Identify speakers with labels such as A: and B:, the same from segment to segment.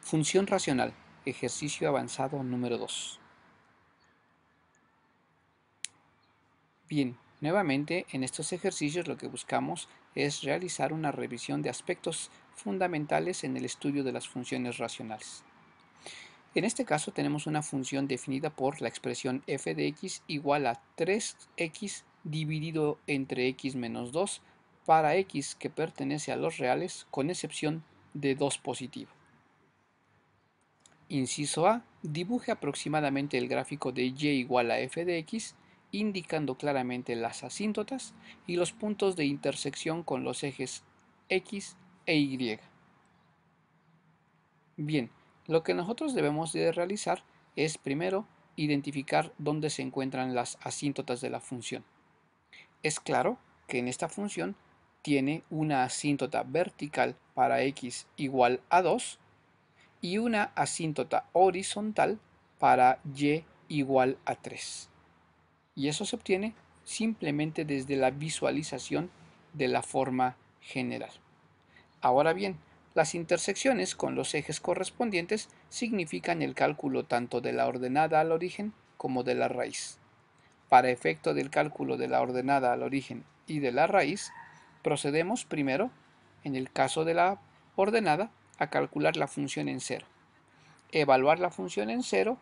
A: Función racional, ejercicio avanzado número 2. Bien, nuevamente en estos ejercicios lo que buscamos es realizar una revisión de aspectos fundamentales en el estudio de las funciones racionales. En este caso tenemos una función definida por la expresión f de x igual a 3x dividido entre x menos 2 para x que pertenece a los reales con excepción de 2 positivo. Inciso A. Dibuje aproximadamente el gráfico de y igual a f de x, indicando claramente las asíntotas y los puntos de intersección con los ejes x e y. Bien, lo que nosotros debemos de realizar es primero identificar dónde se encuentran las asíntotas de la función. Es claro que en esta función tiene una asíntota vertical para x igual a 2 y una asíntota horizontal para y igual a 3. Y eso se obtiene simplemente desde la visualización de la forma general. Ahora bien, las intersecciones con los ejes correspondientes significan el cálculo tanto de la ordenada al origen como de la raíz. Para efecto del cálculo de la ordenada al origen y de la raíz, procedemos primero, en el caso de la ordenada, a calcular la función en cero. Evaluar la función en cero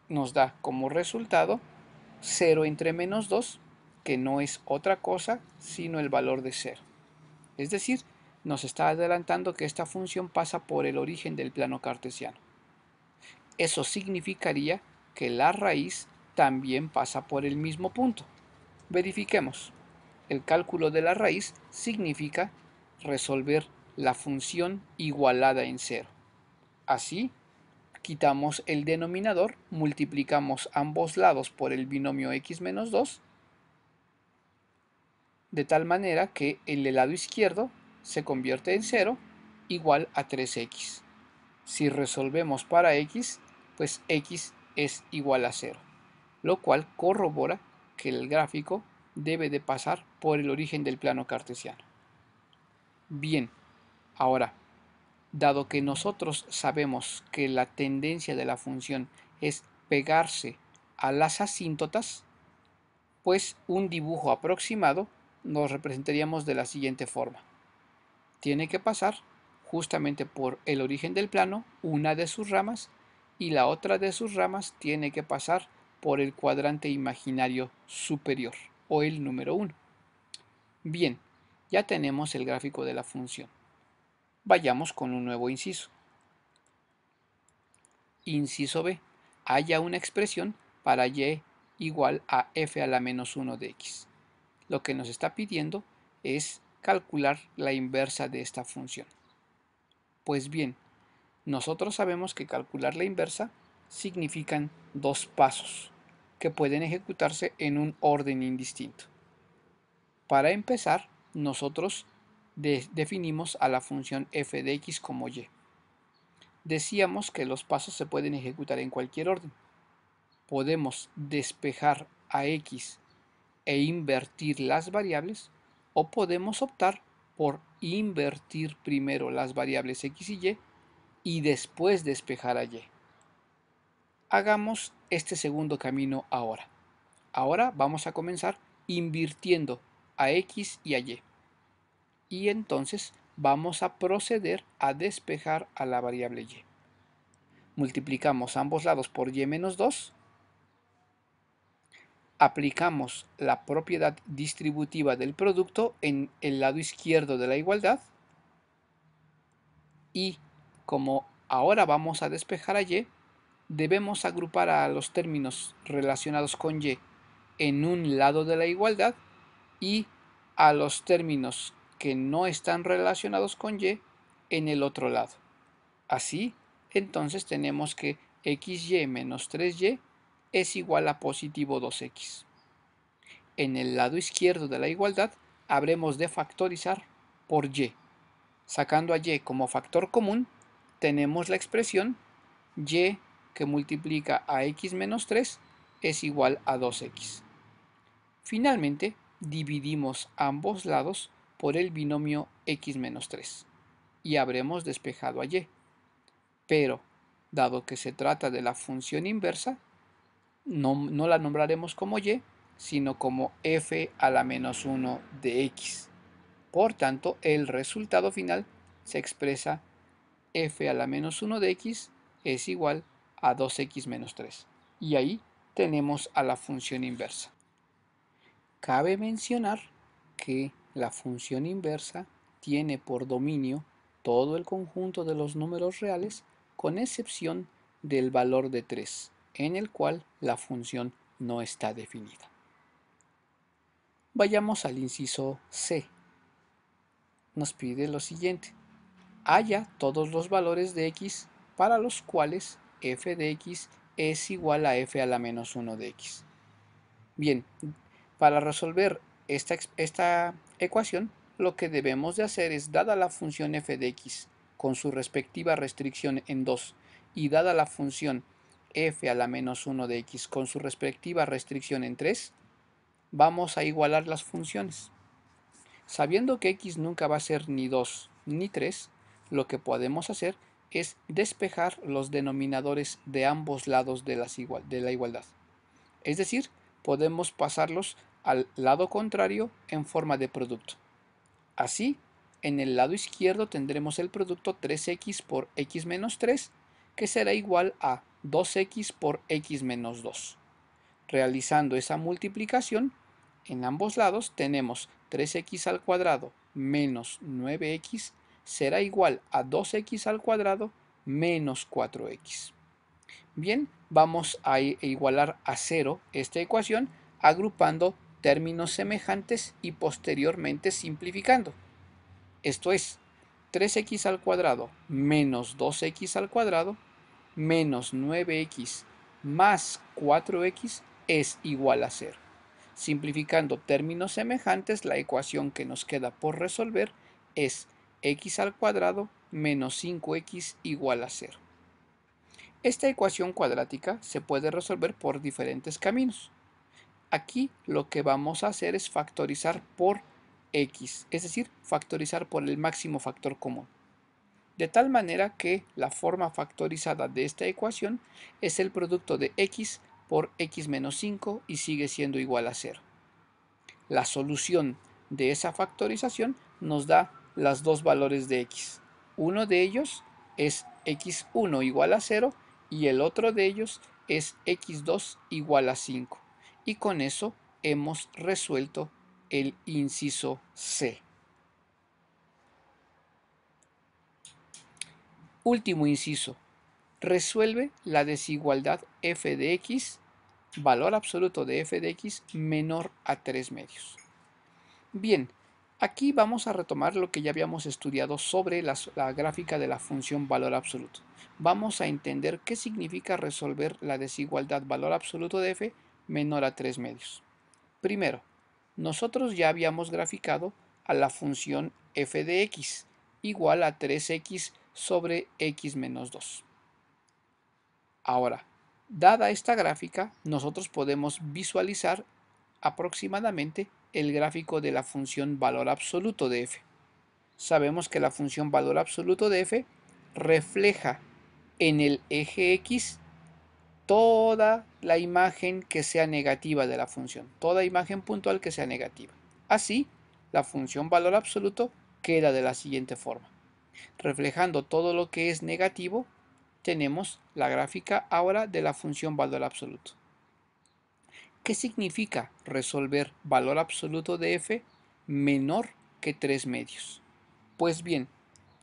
A: nos da como resultado 0 entre menos 2, que no es otra cosa sino el valor de 0. Es decir, nos está adelantando que esta función pasa por el origen del plano cartesiano. Eso significaría que la raíz también pasa por el mismo punto. Verifiquemos. El cálculo de la raíz significa resolver la función igualada en cero. Así, quitamos el denominador, multiplicamos ambos lados por el binomio x menos 2, de tal manera que el lado izquierdo se convierte en 0 igual a 3x. Si resolvemos para x, pues x es igual a 0, lo cual corrobora que el gráfico debe de pasar por el origen del plano cartesiano. Bien, ahora, dado que nosotros sabemos que la tendencia de la función es pegarse a las asíntotas, pues un dibujo aproximado nos representaríamos de la siguiente forma. Tiene que pasar justamente por el origen del plano, una de sus ramas, y la otra de sus ramas tiene que pasar por el cuadrante imaginario superior, o el número 1. Bien, ya tenemos el gráfico de la función. Vayamos con un nuevo inciso. Inciso B. Haya una expresión para y igual a f a la menos 1 de x. Lo que nos está pidiendo es calcular la inversa de esta función. Pues bien, nosotros sabemos que calcular la inversa significan dos pasos que pueden ejecutarse en un orden indistinto. Para empezar, nosotros definimos a la función f de x como y. Decíamos que los pasos se pueden ejecutar en cualquier orden. Podemos despejar a x e invertir las variables, o podemos optar por invertir primero las variables x y después despejar a y. Hagamos este segundo camino ahora. Ahora vamos a comenzar invirtiendo a x y a y. Y entonces vamos a proceder a despejar a la variable y. Multiplicamos ambos lados por y menos 2. Aplicamos la propiedad distributiva del producto en el lado izquierdo de la igualdad. Y como ahora vamos a despejar a y, debemos agrupar a los términos relacionados con y en un lado de la igualdad y a los términos que no están relacionados con y en el otro lado. Así, entonces tenemos que xy menos 3y es igual a positivo 2x. En el lado izquierdo de la igualdad habremos de factorizar por y. Sacando a y como factor común, tenemos la expresión y que multiplica a x menos 3 es igual a 2x. Finalmente, dividimos ambos lados por el binomio x menos 3 y habremos despejado a y. pero dado que se trata de la función inversa, no la nombraremos como y, sino como f a la menos 1 de x. Por tanto, el resultado final se expresa f a la menos 1 de x es igual a 2x menos 3. Y ahí tenemos a la función inversa. Cabe mencionar que la función inversa tiene por dominio todo el conjunto de los números reales con excepción del valor de 3, en el cual la función no está definida. Vayamos al inciso C. Nos pide lo siguiente: halla todos los valores de x para los cuales f de x es igual a f a la menos 1 de x. Bien, para resolver esta ecuación, lo que debemos de hacer es, dada la función f de x con su respectiva restricción en 2 y dada la función f a la menos 1 de x con su respectiva restricción en 3, vamos a igualar las funciones. Sabiendo que x nunca va a ser ni 2 ni 3, lo que podemos hacer es despejar los denominadores de ambos lados de la igualdad. Es decir, podemos pasarlos al lado contrario en forma de producto. Así, en el lado izquierdo tendremos el producto 3x por x menos 3, que será igual a 2x por x menos 2. Realizando esa multiplicación, en ambos lados tenemos 3x al cuadrado menos 9x será igual a 2x al cuadrado menos 4x. Bien, vamos a igualar a 0 esta ecuación agrupando términos semejantes y posteriormente simplificando. Esto es 3x al cuadrado menos 2x al cuadrado menos 9x más 4x es igual a 0. Simplificando términos semejantes, la ecuación que nos queda por resolver es x al cuadrado menos 5x igual a 0. Esta ecuación cuadrática se puede resolver por diferentes caminos. Aquí lo que vamos a hacer es factorizar por x, es decir, factorizar por el máximo factor común. De tal manera que la forma factorizada de esta ecuación es el producto de x por x menos 5 y sigue siendo igual a 0. La solución de esa factorización nos da los dos valores de x. Uno de ellos es x1 igual a 0 y el otro de ellos es x2 igual a 5. Y con eso hemos resuelto el inciso C. Último inciso. Resuelve la desigualdad f de x, valor absoluto de f de x menor a 3 medios. Bien, aquí vamos a retomar lo que ya habíamos estudiado sobre la gráfica de la función valor absoluto. Vamos a entender qué significa resolver la desigualdad valor absoluto de f menor a 3 medios. Primero, nosotros ya habíamos graficado a la función f de x igual a 3x sobre x menos 2. Ahora, dada esta gráfica, nosotros podemos visualizar aproximadamente el gráfico de la función valor absoluto de f. Sabemos que la función valor absoluto de f refleja en el eje x toda la imagen que sea negativa de la función, toda imagen puntual que sea negativa. Así, la función valor absoluto queda de la siguiente forma. Reflejando todo lo que es negativo, tenemos la gráfica ahora de la función valor absoluto. ¿Qué significa resolver valor absoluto de f menor que 3 medios? Pues bien,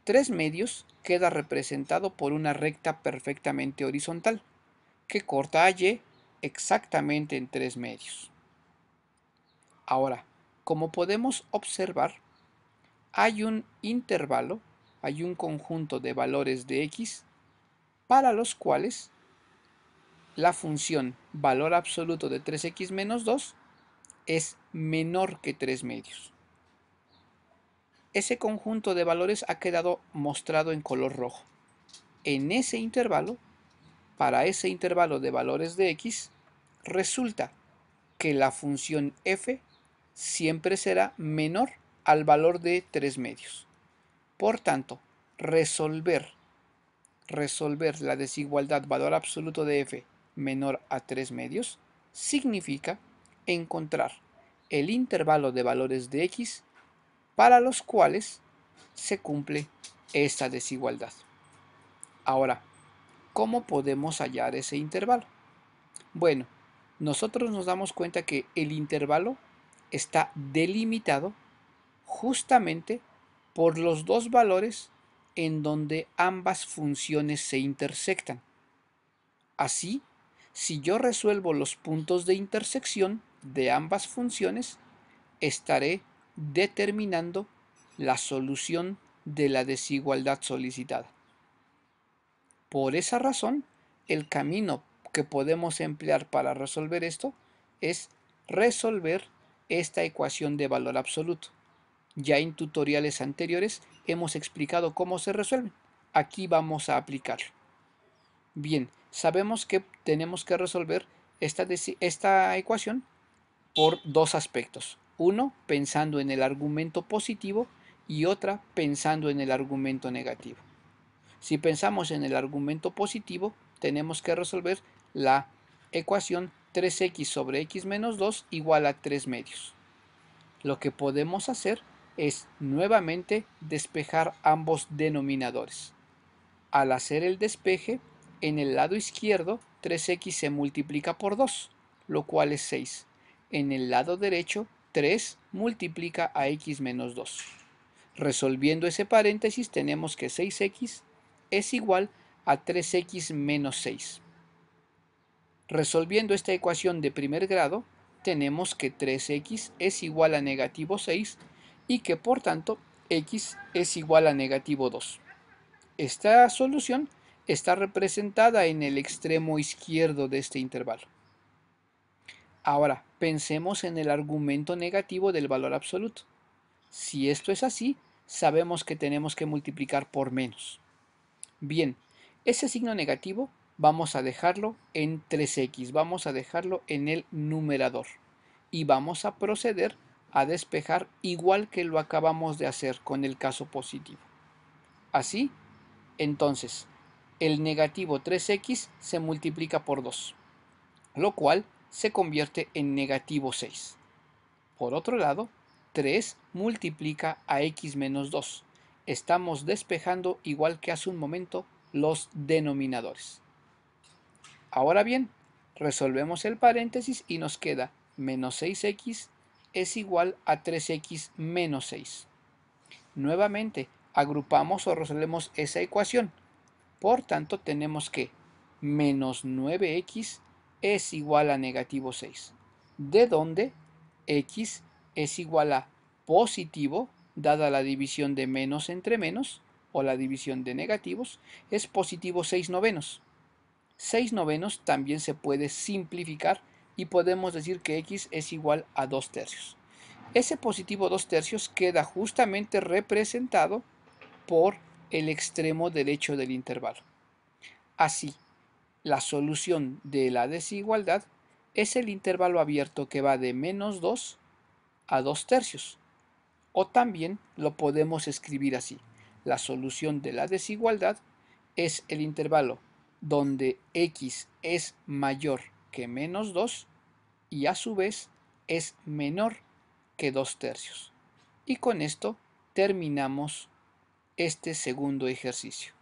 A: 3 medios queda representado por una recta perfectamente horizontal, que corta a y exactamente en 3 medios. Ahora, como podemos observar, hay un intervalo, hay un conjunto de valores de x para los cuales la función valor absoluto de 3x menos 2 es menor que 3 medios. Ese conjunto de valores ha quedado mostrado en color rojo. En ese intervalo, para ese intervalo de valores de x, resulta que la función f siempre será menor al valor de 3 medios. Por tanto, resolver resolver la desigualdad valor absoluto de f menor a 3 medios significa encontrar el intervalo de valores de x para los cuales se cumple esta desigualdad. Ahora, ¿cómo podemos hallar ese intervalo? Bueno, nosotros nos damos cuenta que el intervalo está delimitado justamente por los dos valores en donde ambas funciones se intersectan. Así, si yo resuelvo los puntos de intersección de ambas funciones, estaré determinando la solución de la desigualdad solicitada. Por esa razón, el camino que podemos emplear para resolver esto es resolver esta ecuación de valor absoluto. Ya en tutoriales anteriores hemos explicado cómo se resuelven. Aquí vamos a aplicarlo. Bien, sabemos que tenemos que resolver esta ecuación por dos aspectos. Uno, pensando en el argumento positivo y otra, pensando en el argumento negativo. Si pensamos en el argumento positivo, tenemos que resolver la ecuación 3x sobre x menos 2 igual a 3 medios. Lo que podemos hacer es nuevamente despejar ambos denominadores. Al hacer el despeje, en el lado izquierdo 3x se multiplica por 2, lo cual es 6. En el lado derecho 3 multiplica a x menos 2. Resolviendo ese paréntesis tenemos que 6x es igual a 3x menos 6. Resolviendo esta ecuación de primer grado, tenemos que 3x es igual a negativo 6 y que por tanto x es igual a negativo 2. Esta solución está representada en el extremo izquierdo de este intervalo. Ahora, pensemos en el argumento negativo del valor absoluto. Si esto es así, sabemos que tenemos que multiplicar por menos. Bien, ese signo negativo vamos a dejarlo en 3x, vamos a dejarlo en el numerador y vamos a proceder a despejar igual que lo acabamos de hacer con el caso positivo. Así, entonces, el negativo 3x se multiplica por 2, lo cual se convierte en negativo 6. Por otro lado, 3 multiplica a x menos 2. Estamos despejando igual que hace un momento los denominadores. Ahora bien, resolvemos el paréntesis y nos queda menos 6x es igual a 3x menos 6. Nuevamente, agrupamos o resolvemos esa ecuación. Por tanto, tenemos que menos 9x es igual a negativo 6, de donde x es igual a positivo, dada la división de menos entre menos, o la división de negativos, es positivo 6 novenos. 6 novenos también se puede simplificar y podemos decir que x es igual a 2 tercios. Ese positivo 2 tercios queda justamente representado por el extremo derecho del intervalo. Así, la solución de la desigualdad es el intervalo abierto que va de menos 2 a 2 tercios. O también lo podemos escribir así. La solución de la desigualdad es el intervalo donde x es mayor que menos 2 y a su vez es menor que 2 tercios. Y con esto terminamos este segundo ejercicio.